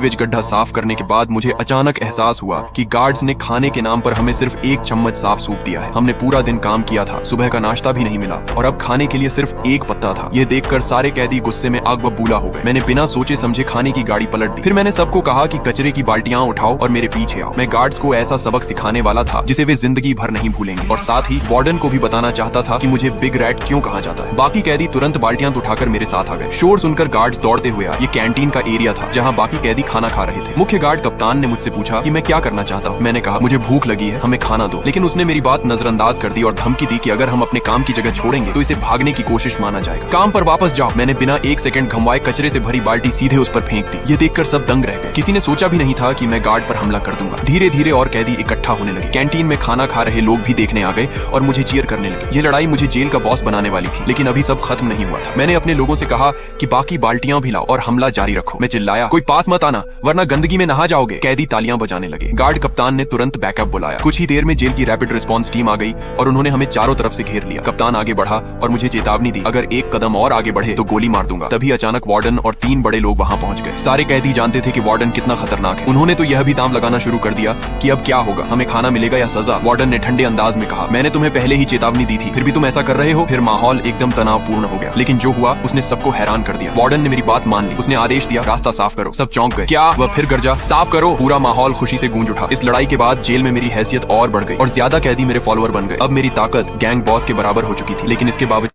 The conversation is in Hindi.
सीवेज गड्ढा साफ करने के बाद मुझे अचानक एहसास हुआ कि गार्ड्स ने खाने के नाम पर हमें सिर्फ एक चम्मच साफ सूप दिया है। हमने पूरा दिन काम किया था, सुबह का नाश्ता भी नहीं मिला और अब खाने के लिए सिर्फ एक पत्ता था। ये देखकर सारे कैदी गुस्से में आग बबूला हो गए। मैंने बिना सोचे समझे खाने की गाड़ी पलट दी। फिर मैंने सबको कहा कि कचरे की बाल्टियां उठाओ और मेरे पीछे आओ। मैं गार्ड्स को ऐसा सबक सिखाने वाला था जिसे वे जिंदगी भर नहीं भूलेंगे और साथ ही वार्डन को भी बताना चाहता था कि मुझे बिग रैट क्यों कहा जाता है। बाकी कैदी तुरंत बाल्टियां उठाकर मेरे साथ आ गए। शोर सुनकर गार्ड्स दौड़ते हुए आए। ये कैंटीन का एरिया था जहाँ बाकी कैदी खाना खा रहे थे। मुख्य गार्ड कप्तान ने मुझसे पूछा कि मैं क्या करना चाहता हूँ। मैंने कहा मुझे भूख लगी है, हमें खाना दो। लेकिन उसने मेरी बात नजरअंदाज कर दी और धमकी दी कि अगर हम अपने काम की जगह छोड़ेंगे तो इसे भागने की कोशिश माना जाएगा। काम पर वापस जाओ। मैंने बिना एक सेकंड घुमाए कचरे से भरी बाल्टी सीधे उस पर फेंक दी। ये देखकर सब दंग रह गए। किसी ने सोचा भी नहीं था कि मैं गार्ड पर हमला कर दूंगा। धीरे धीरे और कैदी इकट्ठा होने लगे। कैंटीन में खाना खा रहे लोग भी देखने आ गए और मुझे चीयर करने लगे। ये लड़ाई मुझे जेल का बॉस बनाने वाली थी, लेकिन अभी सब खत्म नहीं हुआ था। मैंने अपने लोगों से कहा कि बाकी बाल्टियां भी लाओ और हमला जारी रखो। मैं चिल्लाया, कोई पास मत आना वरना गंदगी में नहा जाओगे। कैदी तालियां बजाने लगे। गार्ड कप्तान ने तुरंत बैकअप बुलाया। कुछ ही देर में जेल की रैपिड रिस्पांस टीम आ गई और उन्होंने हमें चारों तरफ से घेर लिया। कप्तान आगे बढ़ा और मुझे चेतावनी दी, अगर एक कदम और आगे बढ़े तो गोली मार दूंगा। तभी अचानक वार्डन और 3 बड़े लोग वहां पहुंच गए। सारे कैदी जानते थे कि वार्डन कितना खतरनाक है। उन्होंने तो यह भी दांव लगाना शुरू कर दिया कि अब क्या होगा, हमें खाना मिलेगा या सजा। वार्डन ने ठंडे अंदाज में कहा, मैंने तुम्हें पहले ही चेतावनी दी थी, फिर भी तुम ऐसा कर रहे हो। फिर माहौल एकदम तनावपूर्ण हो गया। लेकिन जो हुआ उसने सबको हैरान कर दिया। वार्डन ने मेरी बात मान ली। उसने आदेश दिया, रास्ता साफ करो। सब चौंक गए। क्या? वह फिर गरजा, साफ करो। पूरा माहौल खुशी से गूंज उठा। इस लड़ाई के बाद जेल में मेरी हैसियत और बढ़ गई और ज्यादा कैदी मेरे फॉलोअर बन गए। अब मेरी ताकत गैंग बॉस के बराबर हो चुकी थी। लेकिन इसके बावजूद